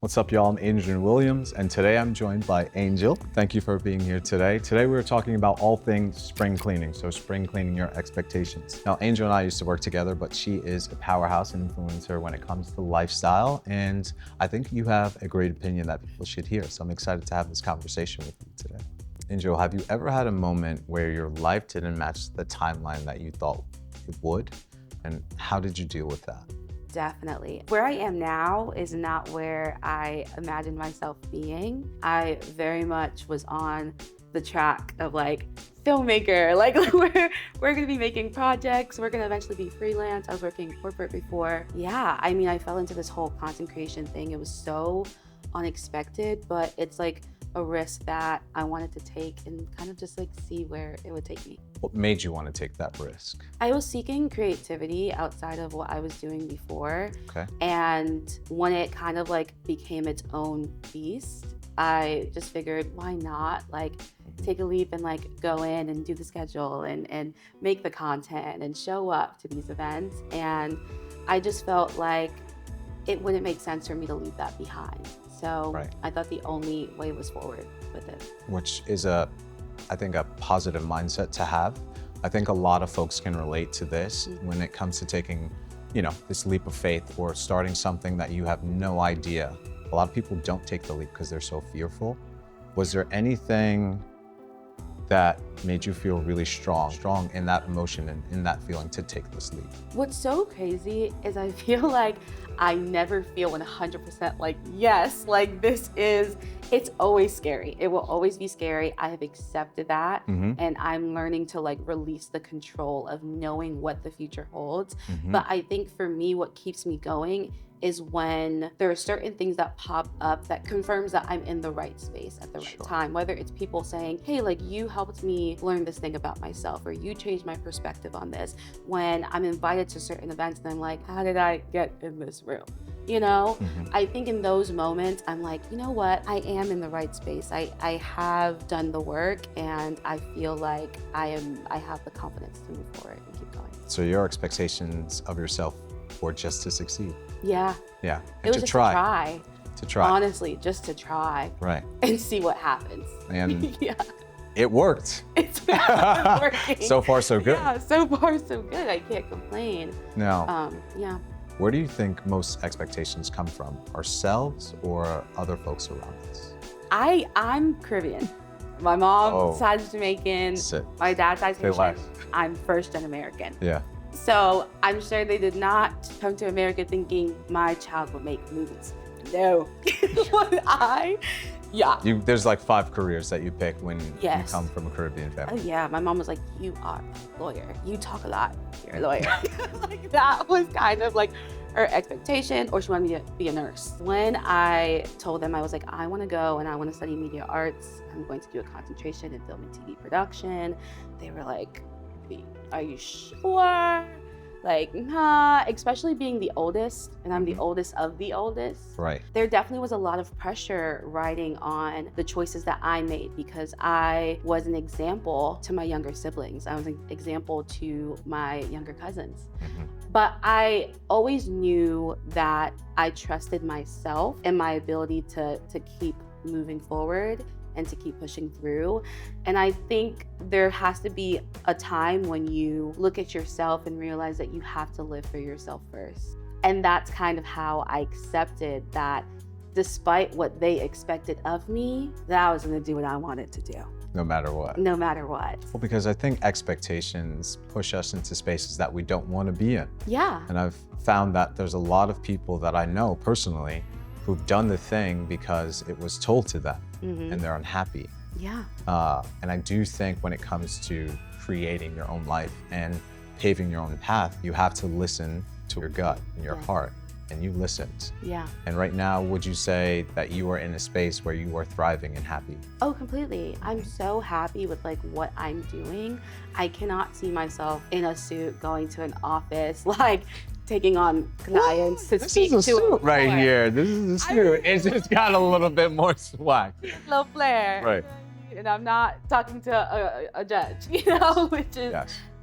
What's up, y'all? I'm Adrian Williams, and today I'm joined by Angel. Thank you for being here today. Today we're talking about all things spring cleaning, so spring cleaning your expectations. Now, Angel and I used to work together, but she is a powerhouse and influencer when it comes to lifestyle, and I think you have a great opinion that people should hear, so I'm excited to have this conversation with you today. Angel, have you ever had a moment where your life didn't match the timeline that you thought it would, and how did you deal with that? Definitely. Where I am now is not where I imagined myself being. I very much was on the track of like filmmaker, like we're gonna be making projects, we're gonna eventually be freelance. I was working corporate before. Yeah, I mean, I fell into this whole content creation thing. It was so unexpected, but it's like a risk that I wanted to take and kind of just like see where it would take me. What made you want to take that risk? I was seeking creativity outside of what I was doing before. Okay. And when it kind of like became its own beast, I just figured, why not like take a leap and like go in and do the schedule and make the content and show up to these events. And I just felt like it wouldn't make sense for me to leave that behind. So Right. I thought the only way was forward with it. Which is I think a positive mindset to have. I think a lot of folks can relate to this when it comes to taking, this leap of faith or starting something that you have no idea. A lot of people don't take the leap because they're so fearful. Was there anything that made you feel really strong in that emotion and in that feeling to take this leap? What's so crazy is I feel like I never feel 100% like, yes, like it's always scary. It will always be scary. I have accepted that. And I'm learning to like release the control of knowing what the future holds. But I think for me, what keeps me going is when there are certain things that pop up that confirms that I'm in the right space at the right time. Whether it's people saying, hey, like you helped me learn this thing about myself, or you changed my perspective on this. When I'm invited to certain events and I'm like, how did I get in this room? I think in those moments, I'm like, you know what? I am in the right space. I have done the work and I feel like I have the confidence to move forward and keep going. So your expectations of yourself were just to succeed? Yeah. Yeah, It was just to try. Honestly, just to try. Right. And see what happens. And yeah. it worked. It's working. So far, so good. Yeah, so far, so good. I can't complain. Now, Yeah. where do you think most expectations come from? Ourselves or other folks around us? I'm Caribbean. My mom's side is Jamaican. Sit. My dad's side is Say Haitian. less. I'm first gen American. Yeah. So I'm sure they did not come to America thinking my child would make movies. No. There's like 5 careers that you pick when you Yes. come from a Caribbean Oh family. yeah, my mom was like, you are a lawyer. You talk a lot, you're a lawyer. Like that was kind of like her expectation, or she wanted me to be a nurse. When I told them, I was like, I wanna go and I wanna study media arts. I'm going to do a concentration in film and TV production. They were like, are you sure? Like, nah, especially being the oldest, and I'm the oldest of the oldest. Right. There definitely was a lot of pressure riding on the choices that I made because I was an example to my younger siblings. I was an example to my younger cousins. But I always knew that I trusted myself and my ability to keep moving forward and to keep pushing through. And I think there has to be a time when you look at yourself and realize that you have to live for yourself first. And that's kind of how I accepted that despite what they expected of me, that I was gonna do what I wanted to do. No matter what. No matter what. Well, because I think expectations push us into spaces that we don't want to be in. Yeah. And I've found that there's a lot of people that I know personally who've done the thing because it was told to them and they're unhappy. Yeah. And I do think when it comes to creating your own life and paving your own path, you have to listen to your gut and your heart, and you listened. Yeah. And right now, would you say that you are in a space where you are thriving and happy? Oh, completely. I'm so happy with like what I'm doing. I cannot see myself in a suit going to an office, like taking on clients to speak to. This is a suit right here. This is a suit. It's just got a little bit more swag. Little flair. Right. And I'm not talking to a judge, which is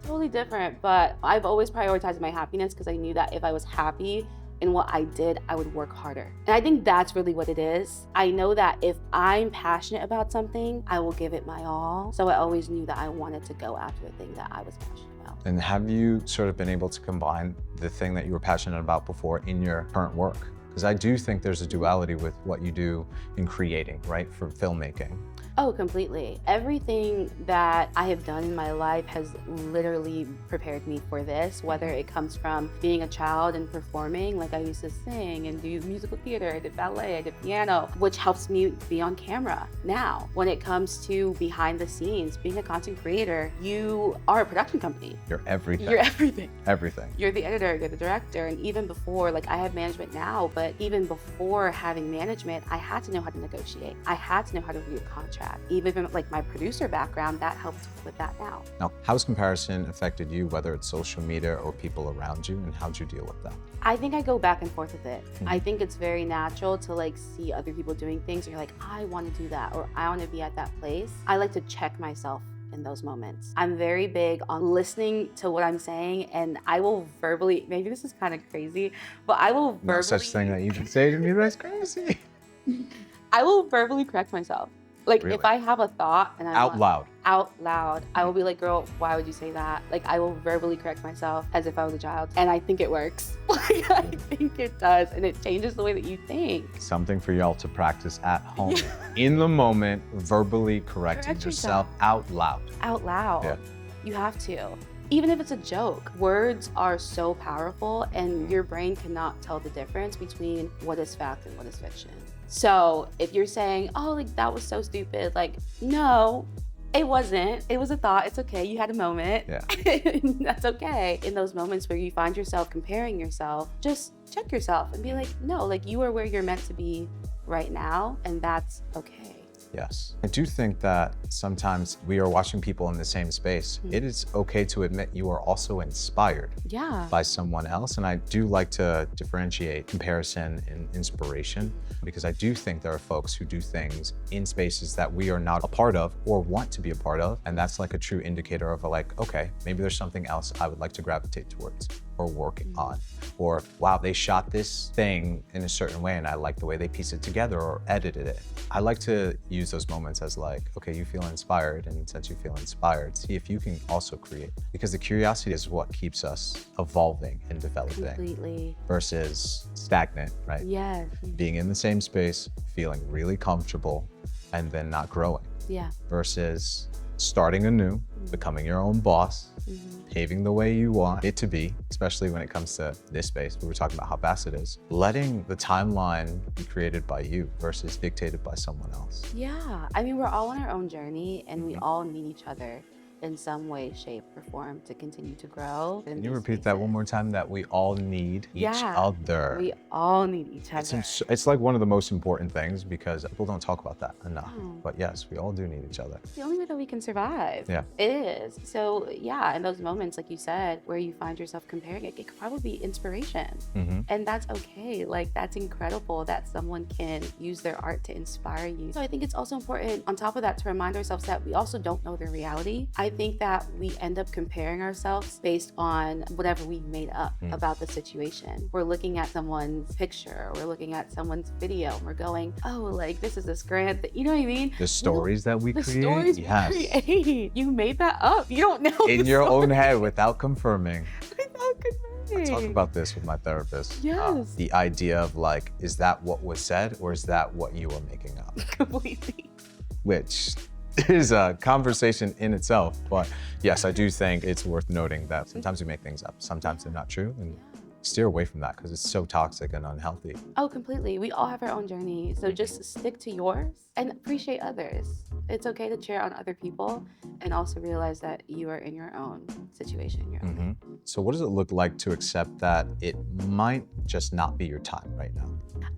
totally different. But I've always prioritized my happiness because I knew that if I was happy in what I did, I would work harder. And I think that's really what it is. I know that if I'm passionate about something, I will give it my all. So I always knew that I wanted to go after the thing that I was passionate about. And have you sort of been able to combine the thing that you were passionate about before in your current work? Because I do think there's a duality with what you do in creating, right, for filmmaking. Oh, completely. Everything that I have done in my life has literally prepared me for this, whether it comes from being a child and performing, like I used to sing and do musical theater, I did ballet, I did piano, which helps me be on camera now. When it comes to behind the scenes, being a content creator, you are a production company. You're everything. You're everything. Everything. You're the editor, you're the director, and even before, like I have management now, but even before having management, I had to know how to negotiate. I had to know how to read a contract. Even like my producer background, that helps with that now. Now, how's comparison affected you, whether it's social media or people around you, and how'd you deal with that? I think I go back and forth with it. I think it's very natural to like see other people doing things and you're like, I want to do that, or I want to be at that place. I like to check myself in those moments. I'm very big on listening to what I'm saying, and I will verbally, maybe this is kind of crazy, but I will verbally— No such thing that you can say to me, that's crazy. I will verbally correct myself. Like Really? if I have a thought and Out loud. Out loud, I will be like, girl, why would you say that? Like I will verbally correct myself as if I was a child. And I think it works. Like I think it does. And it changes the way that you think. Something for y'all to practice at home. In the moment, verbally correcting Correct yourself yourself. out loud. Out loud. Yeah. You have to. Even if it's a joke, words are so powerful and your brain cannot tell the difference between what is fact and what is fiction. So if you're saying, oh, like that was so stupid, like, no, it wasn't. It was a thought. It's okay. You had a moment. Yeah. That's okay. In those moments where you find yourself comparing yourself, just check yourself and be like, no, like you are where you're meant to be right now, and that's okay. Yes. I do think that sometimes we are watching people in the same space. It is okay to admit you are also inspired Yeah. by someone else. And I do like to differentiate comparison and inspiration, because I do think there are folks who do things in spaces that we are not a part of or want to be a part of. And that's like a true indicator of like, okay, maybe there's something else I would like to gravitate towards or work on. Or wow, they shot this thing in a certain way and I like the way they pieced it together or edited it. I like to use those moments as like, okay, you feel inspired, and since you feel inspired, see if you can also create. Because the curiosity is what keeps us evolving and developing. Completely. Versus stagnant, right? Yes. Being in the same space, feeling really comfortable, and then not growing. Yeah. Versus starting anew, becoming your own boss, paving the way you want it to be, especially when it comes to this space. We were talking about how vast it is. Letting the timeline be created by you versus dictated by someone else. Yeah. I mean, we're all on our own journey and we all need each other in some way, shape, or form to continue to grow. Can you repeat that one more time? That we all need each Yeah. other. We all need each other. It's like one of the most important things because people don't talk about that enough. No. But yes, we all do need each other. It's the only way that we can survive. Yeah. It is. So yeah, in those moments, like you said, where you find yourself comparing it, it could probably be inspiration. And that's okay. Like that's incredible that someone can use their art to inspire you. So I think it's also important on top of that to remind ourselves that we also don't know their reality. I think that we end up comparing ourselves based on whatever we made up about the situation. We're looking at someone's picture, we're looking at someone's video, and we're going, oh, like this is this grand thing. You know what I mean? The stories that we The create. stories we create. You made that up. You don't know. In the your own story. head without confirming. Without I confirming. talk about this with my therapist. Yes. The idea of like, is that what was said or is that what you are making up? Completely. Which is a conversation in itself. But yes, I do think it's worth noting that sometimes we make things up. Sometimes they're not true. And steer away from that because it's so toxic and unhealthy. Oh, completely. We all have our own journey. So just stick to yours and appreciate others. It's okay to cheer on other people and also realize that you are in your own situation. Your own way. So what does it look like to accept that it might just not be your time right now?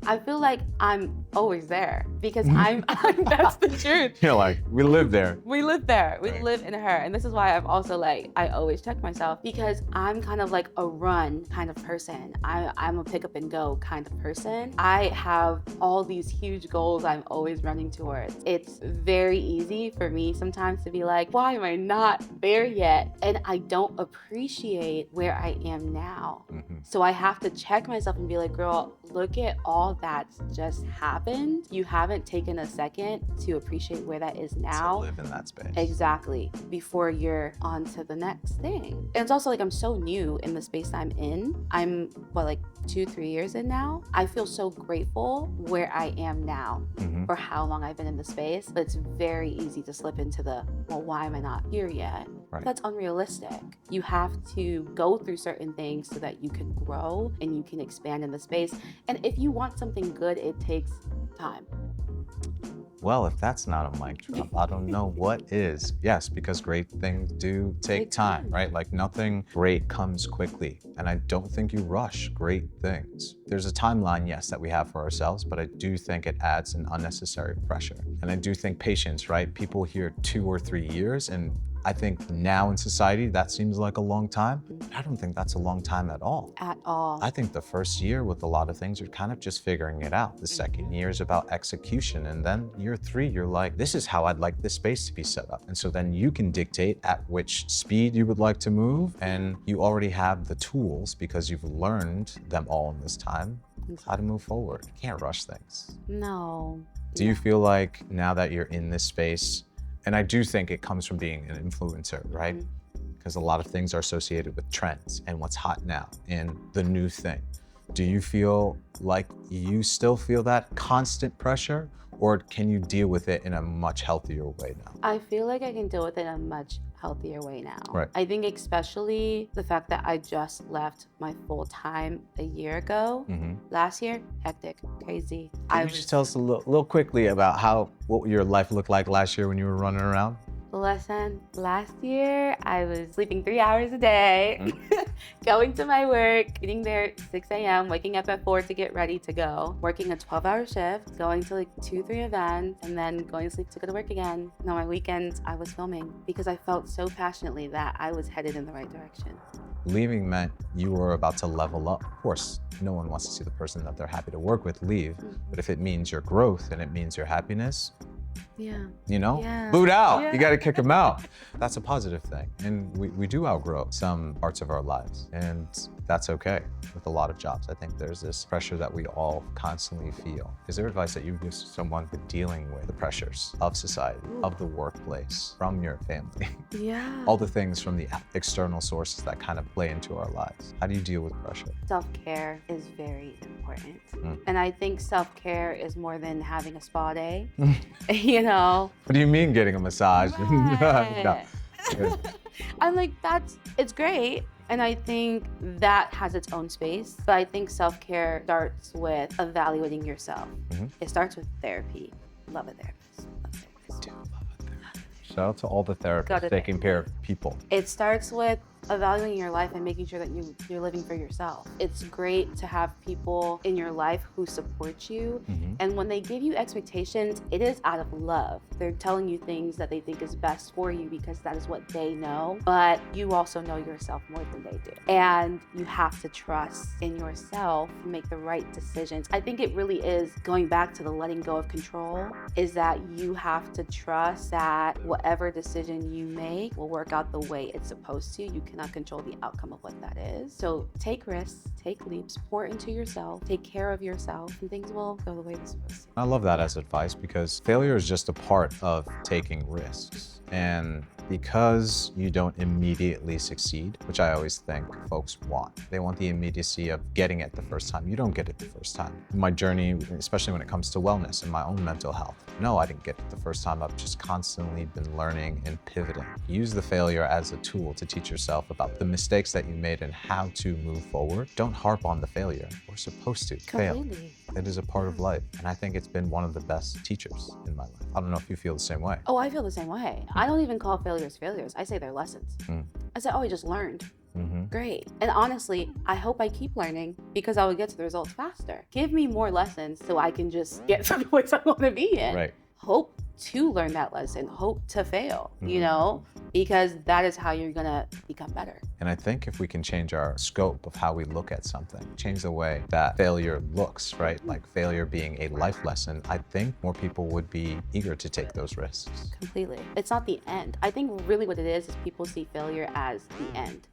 I feel like I'm always there because I'm that's the truth. You're like, we live there. We live there. We Right. live in her. And this is why I've also like, I always check myself because I'm kind of like a run kind of person. I'm a pick up and go kind of person. I have all these huge goals I'm always running towards. It's very easy for me sometimes to be like, why am I not there yet? And I don't appreciate where I am now. So I have to check myself and be like, girl, look at all that's just happened. You haven't taken a second to appreciate where that is now. To live in that space. Exactly. Before you're on to the next thing. And it's also like I'm so new in the space I'm in. I'm like 2-3 years in now. I feel so grateful where I am now for how long I've been in the space. But it's very easy to slip into well, why am I not here yet? Right. That's unrealistic. You have to go through certain things so that you can grow and you can expand in the space. And if you want something good, it takes time. Well, if that's not a mic drop, I don't know what is. Yes, because great things do take time, right? Like nothing great comes quickly. And I don't think you rush great things. There's a timeline, yes, that we have for ourselves, but I do think it adds an unnecessary pressure. And I do think patience, right? People hear 2 or 3 years, and I think now in society, that seems like a long time. But I don't think that's a long time at all. At all. I think the first year with a lot of things, you're kind of just figuring it out. The second year is about execution. And then year 3, you're like, this is how I'd like this space to be set up. And so then you can dictate at which speed you would like to move. And you already have the tools because you've learned them all in this time, how to move forward. You can't rush things. No. Do you feel like now that you're in this space, and I do think it comes from being an influencer, right? Because a lot of things are associated with trends and what's hot now and the new thing. Do you feel like you still feel that constant pressure, or can you deal with it in a much healthier way now? I feel like I can deal with it in a much healthier way now. Right. I think especially the fact that I just left my full time a year ago. Last year, hectic, crazy. Can you just tell us a little quickly about what your life looked like last year when you were running around? Listen, last year I was sleeping 3 hours a day, going to my work, getting there at 6 a.m., waking up at 4 to get ready to go, working a 12-hour shift, going to like 2-3 events, and then going to sleep to go to work again. And on my weekends, I was filming because I felt so passionately that I was headed in the right direction. Leaving meant you were about to level up. Of course, no one wants to see the person that they're happy to work with leave, but if it means your growth and it means your happiness, boot out. You got to kick them out. That's a positive thing. And we do outgrow some parts of our lives, and that's okay with a lot of jobs. I think there's this pressure that we all constantly feel. Is there advice that you give someone for dealing with the pressures of society, of the workplace, from your family? All the things from the external sources that kind of play into our lives. How do you deal with pressure? Self-care is very important. And I think self-care is more than having a spa day. What do you mean getting a massage? No. I'm like, it's great. And I think that has its own space. But I think self-care starts with evaluating yourself. It starts with therapy. Love a therapist. Shout out to all the therapists taking care of people. It starts with evaluating your life and making sure that you're living for yourself. It's great to have people in your life who support you. And when they give you expectations, it is out of love. They're telling you things that they think is best for you because that is what they know. But you also know yourself more than they do. And you have to trust in yourself and make the right decisions. I think it really is going back to the letting go of control, is that you have to trust that whatever decision you make will work out the way it's supposed to. You cannot control the outcome of what that is. So take risks, take leaps, pour into yourself, take care of yourself, and things will go the way they're supposed to. I love that as advice because failure is just a part of taking risks. And because you don't immediately succeed, which I always think folks want. They want the immediacy of getting it the first time. You don't get it the first time. My journey, especially when it comes to wellness and my own mental health, no, I didn't get it the first time. I've just constantly been learning and pivoting. Use the failure as a tool to teach yourself about the mistakes that you made and how to move forward. Don't harp on the failure. We're supposed to fail. It is a part of life. And I think it's been one of the best teachers in my life. I don't know if you feel the same way. Oh, I feel the same way. I don't even call failures failures. I say they're lessons. I say, oh, I just learned. Great. And honestly, I hope I keep learning because I will get to the results faster. Give me more lessons so I can just get to the place I want to be in. Right. Hope to learn that lesson, hope to fail, because that is how you're gonna become better. And I think if we can change our scope of how we look at something, change the way that failure looks, right? Like failure being a life lesson, I think more people would be eager to take those risks. Completely. It's not the end. I think really what it is people see failure as the end.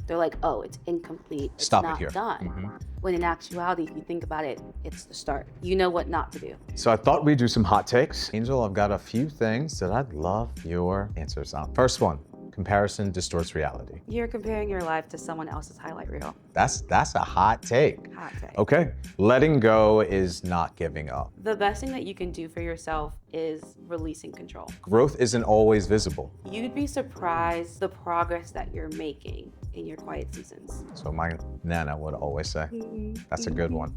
They're like, oh, it's incomplete. It's Stop it not here. done. When in actuality, if you think about it, it's the start. You know what not to do. So I thought we'd do some hot takes. Angel, I've got a few things that I'd love your answers on. First one, comparison distorts reality. You're comparing your life to someone else's highlight reel. That's a hot take. Hot take. Okay, letting go is not giving up. The best thing that you can do for yourself is releasing control. Growth isn't always visible. You'd be surprised the progress that you're making in your quiet seasons. So my Nana would always say. That's a good one.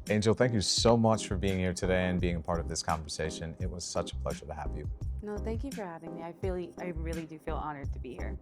Angel, thank you so much for being here today and being a part of this conversation. It was such a pleasure to have you. No, thank you for having me. I really do feel honored to be here.